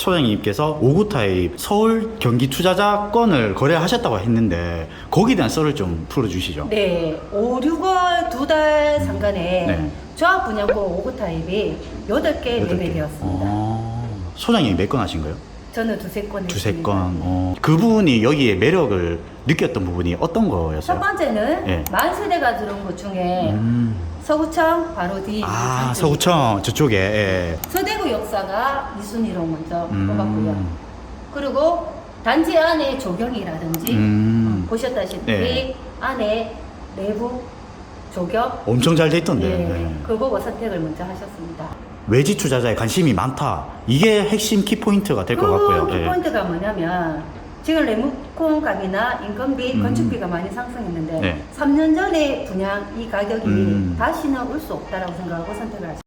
소장님께서 5구 타입 서울 경기 투자자 건을 거래하셨다고 했는데 거기에 대한 썰을 좀 풀어주시죠. 네, 5, 6월 두 달 상간에 네. 조합 분양권 5구 타입이 8개 매매되었습니다. 소장님이 몇 건 하신 거예요? 저는 두세 건 두세 했습니다. 건. 그분이 여기에 매력을 느꼈던 부분이 어떤 거였어요? 첫 번째는 네. 만 세대가 들어온 것 중에 서구청 바로 뒤에 있는 장점이 서구청 저쪽에. 예. 서대구 역사가 2순위로 먼저 음. 뽑았고요. 그리고 단지 안에 조경이라든지 보셨다시피 네. 안에 내부 조경 엄청 잘 돼 있던데. 네, 그거 보고 선택을 먼저 하셨습니다. 외지 투자자에 관심이 많다. 이게 핵심 키포인트가 될 것 같고요. 그 예. 키포인트가 뭐냐면 지금 레모콘 값이나 인건비, 건축비가 많이 상승했는데 네. 3년 전에 분양 이 가격이 다시는 올 수 없다라고 생각하고 선택을 하셨습니다.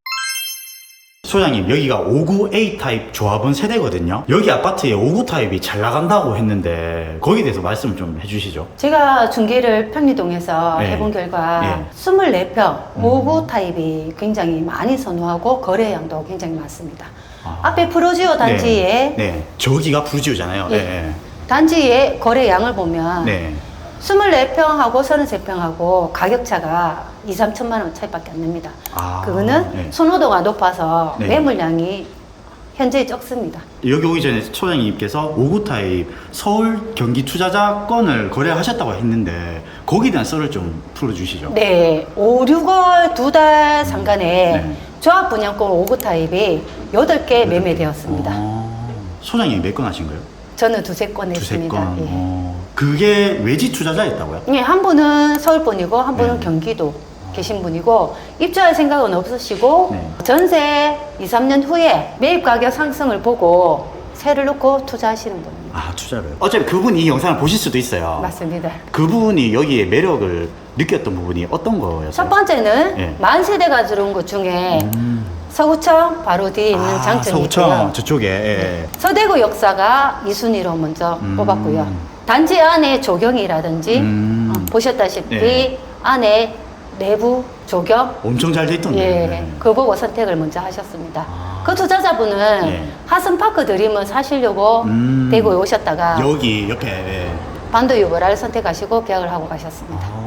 소장님, 여기가 5구 A 타입 조합원 세대거든요. 여기 아파트에 5구 타입이 잘 나간다고 했는데 거기에 대해서 말씀 좀 해주시죠. 제가 중개를 평리동에서 네. 해본 결과 네. 24평 5구 타입이 굉장히 많이 선호하고 거래량도 굉장히 많습니다. 앞에 프로지오 단지에 네. 저기가 부르지오잖아요. 예. 네. 단지의 거래량을 보면 네. 24평하고 33평하고 가격차가 2, 3천만 원 차이밖에 안 납니다. 그거는 네. 선호도가 높아서 네. 매물량이 현재 적습니다. 여기 오기 전에 소장님께서 5구 타입 서울 경기 투자자 건을 거래하셨다고 했는데 거기에 대한 썰을 좀 풀어주시죠. 네, 5, 6월 두 달 상간에 네. 조합 분양권 5구 타입이 8개 매매되었습니다. 소장님이 몇 건 하신 거예요? 저는 두세 건 두세 했습니다. 건. 예. 그게 외지 투자자였다고요? 예, 한 분은 서울 분이고 한 분은 네. 경기도 계신 분이고 입주할 생각은 없으시고 네. 전세 2, 3년 후에 매입 가격 상승을 보고 세를 놓고 투자하시는 분입니다. 투자를. 어차피 그분이 이 영상을 보실 수도 있어요. 맞습니다. 그분이 여기에 매력을 느꼈던 부분이 어떤 거였어요? 첫 번째는 예. 만 세대가 들어온 것 중에 서구청 바로 뒤에 있는 장점이 있고요. 서구청 저쪽에. 예. 서대구 역사가 2순위로 먼저 뽑았고요. 단지 안에 조경이라든지 보셨다시피 네. 안에 내부 조경 엄청 잘 돼 있던데. 예, 그거 보고 선택을 먼저 하셨습니다. 그 투자자분은 네. 하슨파크 드림을 사시려고 대구에 오셨다가 여기 옆에. 예. 반도 유보라를 선택하시고 계약을 하고 가셨습니다.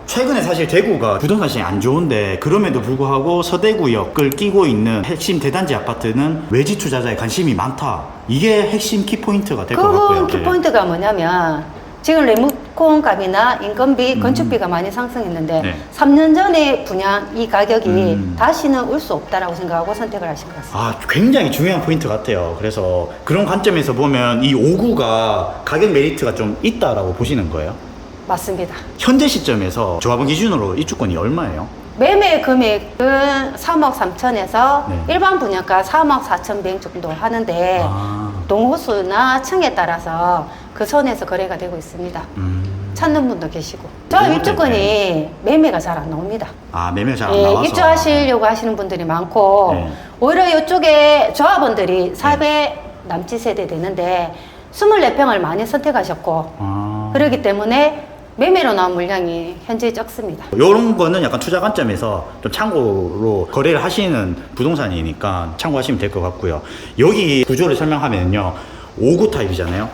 최근에 사실 대구가 부동산 시장이 안 좋은데 그럼에도 불구하고 서대구역을 끼고 있는 핵심 대단지 아파트는 외지 투자자에 관심이 많다. 이게 핵심 키포인트가 될 것 같고요. 그 키포인트가 뭐냐면 지금 레모콘 값이나 인건비, 건축비가 많이 상승했는데 네. 3년 전에 분양 이 가격이 다시는 올 수 없다라고 생각하고 선택을 하신 것 같습니다. 굉장히 중요한 포인트 같아요. 그래서 그런 관점에서 보면 이 5구가 가격 메리트가 좀 있다라고 보시는 거예요? 맞습니다. 현재 시점에서 조합원 기준으로 입주권이 얼마예요? 매매 금액은 3억 3천에서 네. 일반 분양가 3억 4천 백 정도 하는데 동호수나 층에 따라서 그 선에서 거래가 되고 있습니다. 찾는 분도 계시고 저 입주권이 매매가 잘 안 나옵니다. 매매가 잘 안 나와서. 입주하시려고 하시는 분들이 많고 네. 오히려 이쪽에 조합원들이 4배 남짓 세대 되는데 24평을 많이 선택하셨고 그렇기 때문에 매매로 나온 물량이 현재 적습니다. 이런 거는 약간 투자 관점에서 좀 참고로 거래를 하시는 부동산이니까 참고하시면 될 것 같고요. 여기 구조를 설명하면요. 5구 타입이잖아요.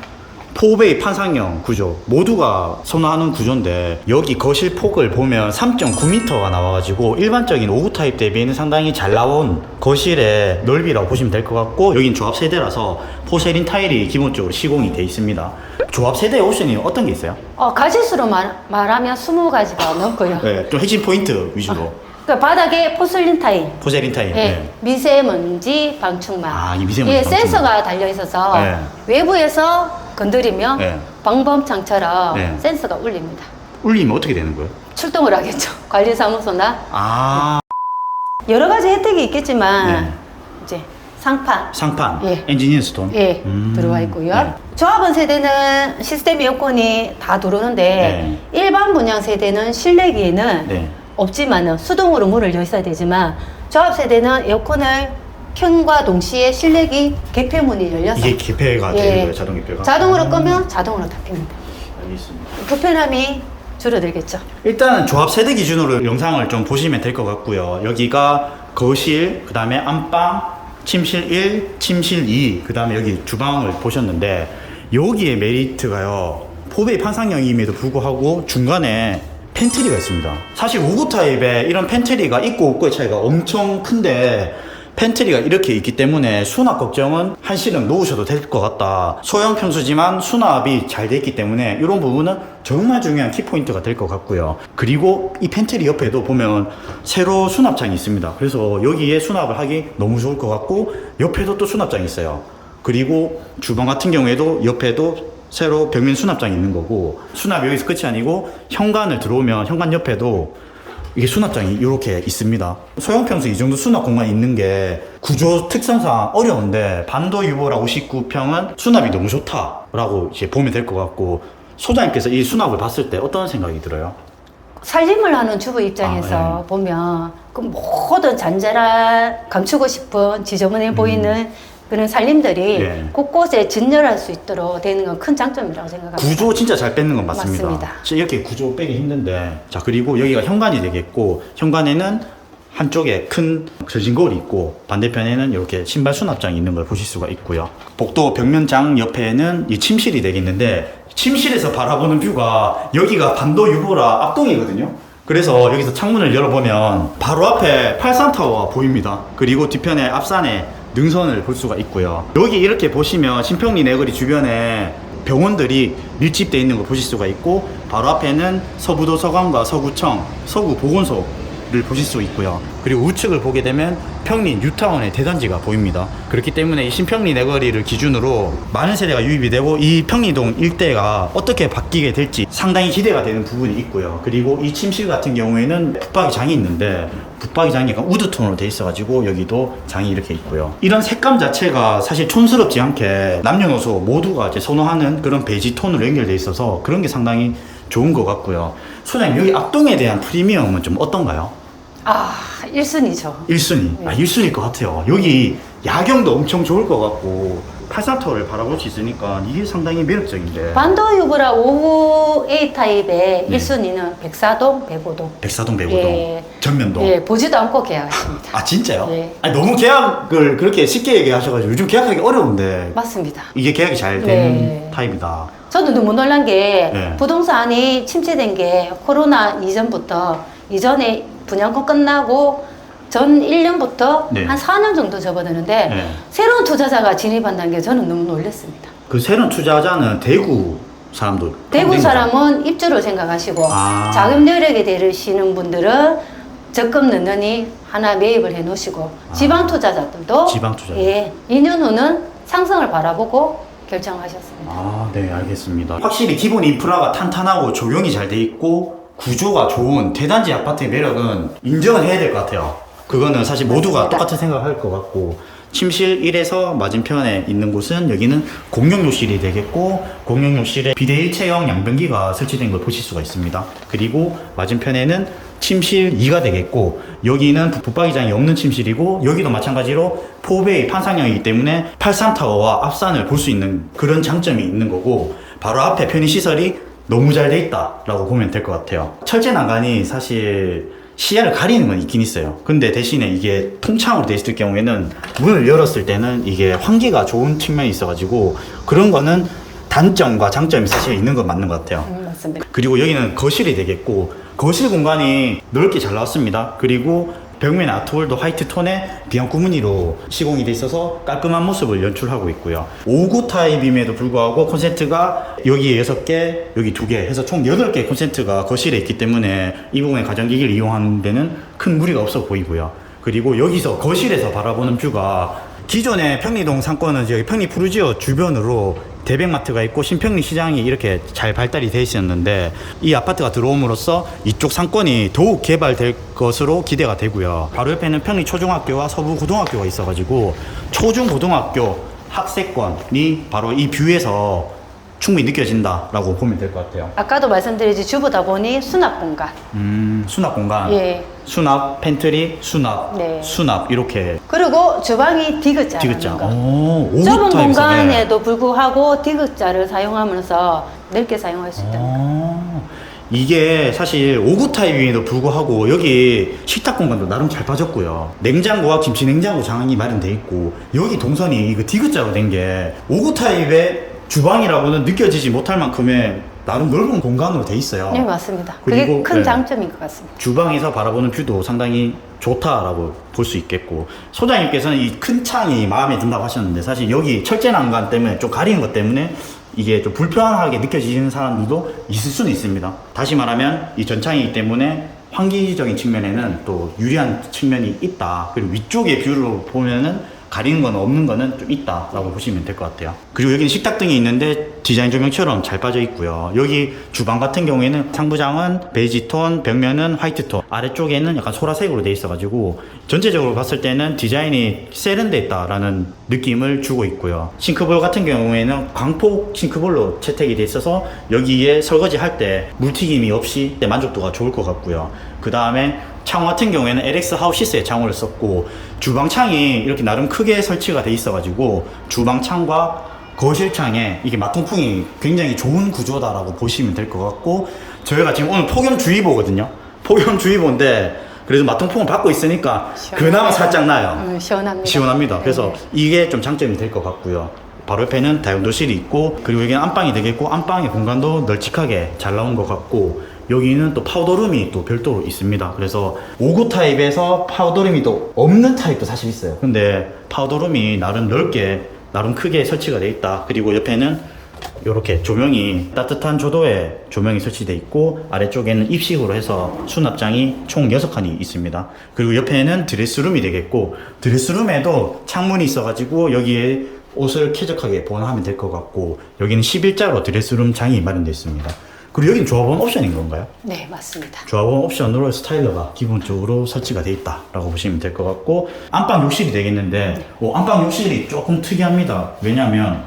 포베이 판상형 구조 모두가 선호하는 구조인데 여기 거실 폭을 보면 3.9m가 나와가지고 일반적인 5구 타입 대비에는 상당히 잘 나온 거실의 넓이라고 보시면 될 것 같고 여긴 조합 세대라서 포세린 타일이 기본적으로 시공이 돼 있습니다. 조합 세대 옵션이 어떤 게 있어요? 가짓수로 말하면 20가지가 넘고요. 네, 좀 핵심 포인트 위주로. 그 바닥에 포슬린 타일, 포세린 타일. 네. 미세먼지 방충망, 이 미세먼지 방충망. 센서가 달려 있어서 네. 외부에서 건드리면 네. 방범창처럼 네. 센서가 울립니다. 울리면 어떻게 되는 거예요? 출동을 하겠죠. 관리사무소나 여러 가지 혜택이 있겠지만 네. 이제 상판, 상판, 예. 엔지니어 스톤. 예, 들어와 있고요. 네. 조합원 세대는 시스템 에어컨이 다 들어오는데 네. 일반 분양 세대는 실내기에는 네. 없지만은 수동으로 문을 여셔야 되지만 조합 세대는 에어컨을 켠과 동시에 실내기 개폐문이 열려서 이게 개폐가 예. 되는 거예요, 자동 개폐가? 자동으로 끄면 자동으로 닫힙니다. 알겠습니다. 불편함이 줄어들겠죠. 일단 조합 세대 기준으로 영상을 좀 보시면 될 것 같고요. 여기가 거실, 그 다음에 안방, 침실 1, 침실 2, 그 다음에 여기 주방을 보셨는데 여기에 메리트가요. 포베이 판상형임에도 불구하고 중간에 팬트리가 있습니다. 사실 5구 타입에 이런 팬트리가 있고 없고의 차이가 엄청 큰데 팬트리가 이렇게 있기 때문에 수납 걱정은 한시름 놓으셔도 될 것 같다. 소형 평수지만 수납이 잘 돼 있기 때문에 이런 부분은 정말 중요한 키포인트가 될 것 같고요. 그리고 이 팬트리 옆에도 보면 세로 수납장이 있습니다. 그래서 여기에 수납을 하기 너무 좋을 것 같고 옆에도 또 수납장이 있어요. 그리고 주방 같은 경우에도 옆에도 새로 벽면 수납장이 있는 거고 수납이 여기서 끝이 아니고 현관을 들어오면 현관 옆에도 이게 수납장이 이렇게 있습니다. 소형 평수 이 정도 수납 공간이 있는 게 구조 특성상 어려운데 반도 유보라 59평은 수납이 너무 좋다라고 이제 보면 될 것 같고 소장님께서 이 수납을 봤을 때 어떤 생각이 들어요? 살림을 하는 주부 입장에서 네. 보면 그 모든 잔잔한 감추고 싶은 지저분해 보이는 그런 살림들이 예. 곳곳에 진열할 수 있도록 되는 건 큰 장점이라고 생각합니다. 구조 진짜 잘 뺏는 건 맞습니다. 맞습니다. 진짜 이렇게 구조 빼기 힘든데 자 그리고 여기가 현관이 되겠고 현관에는 한쪽에 큰 전신 거울이 있고 반대편에는 이렇게 신발 수납장이 있는 걸 보실 수가 있고요. 복도 벽면장 옆에는 이 침실이 되겠는데 침실에서 바라보는 뷰가 여기가 반도 유보라 앞동이거든요. 그래서 여기서 창문을 열어보면 바로 앞에 83타워가 보입니다. 그리고 뒤편에 앞산에 능선을 볼 수가 있고요. 여기 이렇게 보시면 신평리 내거리 주변에 병원들이 밀집되어 있는 걸 보실 수가 있고 바로 앞에는 서부도서관과 서구청, 서구보건소를 보실 수 있고요. 그리고 우측을 보게 되면 평리 뉴타운의 대단지가 보입니다. 그렇기 때문에 이 신평리 내거리를 기준으로 많은 세대가 유입이 되고 이 평리동 일대가 어떻게 바뀌게 될지 상당히 기대가 되는 부분이 있고요. 그리고 이 침실 같은 경우에는 붙박이장이 있는데 붙박이장이 약간 우드톤으로 돼 있어가지고 여기도 장이 이렇게 있고요. 이런 색감 자체가 사실 촌스럽지 않게 남녀노소 모두가 이제 선호하는 그런 베이지 톤으로 연결돼 있어서 그런 게 상당히 좋은 것 같고요. 소장님 여기 앞동에 대한 프리미엄은 좀 어떤가요? 아, 1순위죠. 1순위. 아, 1순위일 것 같아요. 여기 야경도 엄청 좋을 것 같고 83타워를 바라볼 수 있으니까 이게 상당히 매력적인데 반도 유보라 59A 타입의 네. 1순위는 백사동, 백오동. 백사동, 백오동, 예. 전면동. 예, 보지도 않고 계약했습니다. 아 진짜요? 예. 아니, 너무 계약을 그렇게 쉽게 얘기하셔가지고 요즘 계약하기 어려운데 맞습니다. 이게 계약이 잘 되는 네. 타입이다. 저도 너무 놀란 게 네. 부동산이 침체된 게 코로나 이전부터 이전에 분양권 끝나고 전 1년부터 네. 한 4년 정도 접어드는데 네. 새로운 투자자가 진입한다는 게 저는 너무 놀랐습니다. 그 새로운 투자자는 대구 사람도 대구 포함된 사람은 입주를 생각하시고 아. 자금 여력이 되시는 분들은 적금 넣느니 하나 매입을 해 놓으시고 지방 투자자들도 지방 투자자. 예, 2년 후는 상승을 바라보고 결정하셨습니다. 아, 네, 알겠습니다. 확실히 기본 인프라가 탄탄하고 조경이 잘 돼 있고 구조가 좋은 대단지 아파트의 매력은 인정을 해야 될 것 같아요. 그거는 사실 모두가 맞습니다. 똑같은 생각을 할 것 같고 침실 1에서 맞은편에 있는 곳은 여기는 공용욕실이 되겠고 공용욕실에 비대 일체형 양변기가 설치된 걸 보실 수가 있습니다. 그리고 맞은편에는 침실 2가 되겠고 여기는 붙박이장이 없는 침실이고 여기도 마찬가지로 포베이 판상형이기 때문에 83타워와 앞산을 볼 수 있는 그런 장점이 있는 거고 바로 앞에 편의시설이 너무 잘 돼 있다라고 보면 될 것 같아요. 철제 난간이 사실 시야를 가리는 건 있긴 있어요. 근데 대신에 이게 통창으로 돼 있을 경우에는 문을 열었을 때는 이게 환기가 좋은 측면이 있어가지고 그런 거는 단점과 장점이 사실 있는 건 맞는 것 같아요. 맞습니다. 그리고 여기는 거실이 되겠고 거실 공간이 넓게 잘 나왔습니다. 그리고 벽면 아트월도 화이트 톤에 비앙코 무늬로 시공이 돼 있어서 깔끔한 모습을 연출하고 있고요. 5구 타입임에도 불구하고 콘센트가 여기에 6개, 여기 2개 해서 총 8개 콘센트가 거실에 있기 때문에 이 부분에 가전기기를 이용하는 데는 큰 무리가 없어 보이고요. 그리고 여기서 거실에서 바라보는 뷰가 기존의 평리동 상권은 저기 평리 푸르지오 주변으로 대백마트가 있고 신평리 시장이 이렇게 잘 발달이 돼 있었는데 이 아파트가 들어옴으로써 이쪽 상권이 더욱 개발될 것으로 기대가 되고요. 바로 옆에는 평리 초중학교와 서부 고등학교가 있어가지고 초중 고등학교 학세권이 바로 이 뷰에서 충분히 느껴진다라고 보면 될 것 같아요. 아까도 말씀드렸지 주부다 보니 수납 공간. 수납 공간, 예. 수납, 팬트리, 수납, 네. 수납 이렇게 그리고 주방이 디귿자라는 디귿자. 거. 오, 좁은 5구 타입에서, 공간에도 불구하고 디귿자를 사용하면서 넓게 사용할 수 있다는 거. 이게 사실 5구 타입임에도 불구하고 여기 식탁 공간도 나름 잘 빠졌고요. 냉장고와 김치 냉장고 장이 마련돼 있고 여기 동선이 이거 디귿자로 된 게 5구 타입의 주방이라고는 느껴지지 못할 만큼의 나름 넓은 공간으로 돼 있어요. 네, 맞습니다. 그리고, 그게 큰 네. 장점인 것 같습니다. 주방에서 바라보는 뷰도 상당히 좋다라고 볼 수 있겠고, 소장님께서는 이 큰 창이 마음에 든다고 하셨는데 사실 여기 철제 난간 때문에 좀 가리는 것 때문에 이게 좀 불편하게 느껴지는 사람들도 있을 수는 있습니다. 다시 말하면 이 전창이기 때문에 환기적인 측면에는 또 유리한 측면이 있다. 그리고 위쪽의 뷰로 보면은 가리는 건 없는 거는 좀 있다라고 보시면 될 것 같아요. 그리고 여기는 식탁등이 있는데 디자인 조명처럼 잘 빠져 있고요. 여기 주방 같은 경우에는 상부장은 베이지 톤, 벽면은 화이트 톤, 아래쪽에는 약간 소라색으로 돼 있어가지고 전체적으로 봤을 때는 디자인이 세련돼 있다라는 느낌을 주고 있고요. 싱크볼 같은 경우에는 광폭 싱크볼로 채택이 돼 있어서 여기에 설거지 할 때 물튀김이 없이 만족도가 좋을 것 같고요. 그 다음에 창호 같은 경우에는 LX 하우시스의 창호를 썼고, 주방창이 이렇게 나름 크게 설치가 돼 있어가지고 주방창과 거실창에 이게 마통풍이 굉장히 좋은 구조다라고 보시면 될 것 같고, 저희가 지금 오늘 폭염주의보거든요. 폭염주의보인데 그래도 마통풍을 받고 있으니까 시원하네요. 그나마 살짝 나요. 시원합니다. 시원합니다. 그래서 네. 이게 좀 장점이 될 것 같고요. 바로 옆에는 다용도실이 있고, 그리고 여기는 안방이 되겠고, 안방의 공간도 널찍하게 잘 나온 것 같고, 여기는 또 파우더룸이 또 별도로 있습니다. 그래서 5구 타입에서 파우더룸이 또 없는 타입도 사실 있어요. 근데 파우더룸이 나름 넓게, 나름 크게 설치가 돼 있다. 그리고 옆에는 이렇게 조명이 따뜻한 조도에 조명이 설치되어 있고, 아래쪽에는 입식으로 해서 수납장이 총 6칸이 있습니다. 그리고 옆에는 드레스룸이 되겠고, 드레스룸에도 창문이 있어가지고 여기에 옷을 쾌적하게 보관하면 될 것 같고, 여기는 11자로 드레스룸 장이 마련되어 있습니다. 그리고 여기는 조합원 옵션인 건가요? 네, 맞습니다. 조합원 옵션으로 스타일러가 기본적으로 설치가 되어 있다라고 보시면 될 것 같고, 안방 욕실이 되겠는데 안방 욕실이 조금 특이합니다. 왜냐하면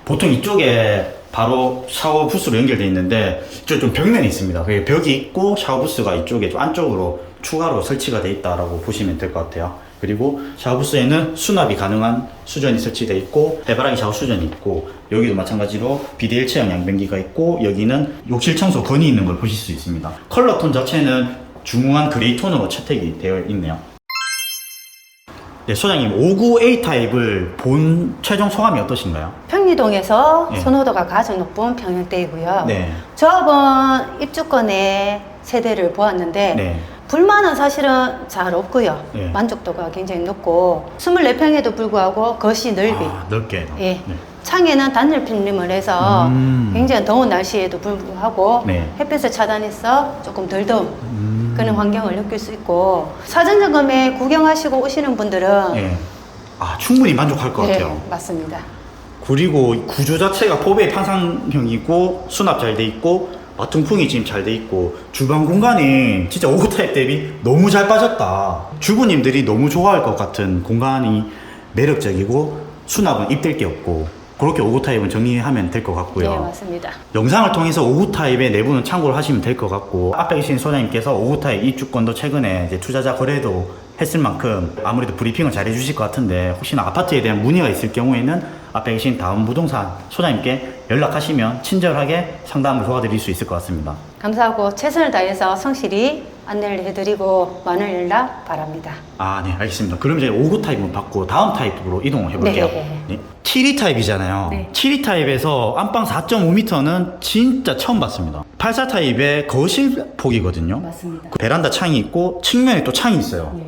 보통 이쪽에 바로 샤워 부스로 연결되어 있는데 이쪽 좀 벽면이 있습니다. 그게 벽이 있고 샤워 부스가 이쪽에 좀 안쪽으로 추가로 설치가 되어 있다라고 보시면 될 것 같아요. 그리고 샤워 부스에는 수납이 가능한 수전이 설치되어 있고, 해바라기 샤워 수전이 있고, 여기도 마찬가지로 비데일체형 양변기가 있고, 여기는 욕실 청소 건이 있는 걸 보실 수 있습니다. 컬러 톤 자체는 중후한 그레이 톤으로 채택이 되어 있네요. 네, 소장님 59A 타입을 본 최종 소감이 어떠신가요? 평리동에서 네. 선호도가 가장 높은 평형대이고요. 네. 조합원 입주권의 세대를 보았는데 네. 불만은 사실은 잘 없고요. 네. 만족도가 굉장히 높고 24평에도 불구하고 거실 넓이, 넓게. 예. 네. 창에는 단열 필름을 해서 굉장히 더운 날씨에도 불구하고 네. 햇빛을 차단해서 조금 덜 더운 그런 환경을 느낄 수 있고, 사전 점검에 구경하시고 오시는 분들은 네. 충분히 만족할 것 네, 같아요. 맞습니다. 그리고 구조 자체가 포베이 판상형이고, 수납 잘 돼 있고, 마통풍이 지금 잘 돼 있고, 주방 공간이 진짜 5구 타입 대비 너무 잘 빠졌다. 주부님들이 너무 좋아할 것 같은 공간이 매력적이고, 수납은 입댈 게 없고, 그렇게 5구 타입은 정리하면 될 것 같고요. 네, 맞습니다. 영상을 통해서 5구 타입의 내부는 참고를 하시면 될 것 같고, 앞에 계신 소장님께서 5구 타입 입주권도 최근에 이제 투자자 거래도 했을 만큼 아무래도 브리핑을 잘 해주실 것 같은데, 혹시나 아파트에 대한 문의가 있을 경우에는 앞에 계신 다음 부동산 소장님께 연락하시면 친절하게 상담을 도와드릴 수 있을 것 같습니다. 감사하고 최선을 다해서 성실히 안내를 해드리고 많은 연락 바랍니다. 네, 알겠습니다. 그럼 이제 5구 타입은 받고 다음 타입으로 이동을 해볼게요. 네. 7위 타입이잖아요. 네. 7위 타입에서 안방 4.5m는 진짜 처음 봤습니다. 84 타입의 거실 폭이거든요. 맞습니다. 그 베란다 창이 있고 측면에 또 창이 있어요. 네.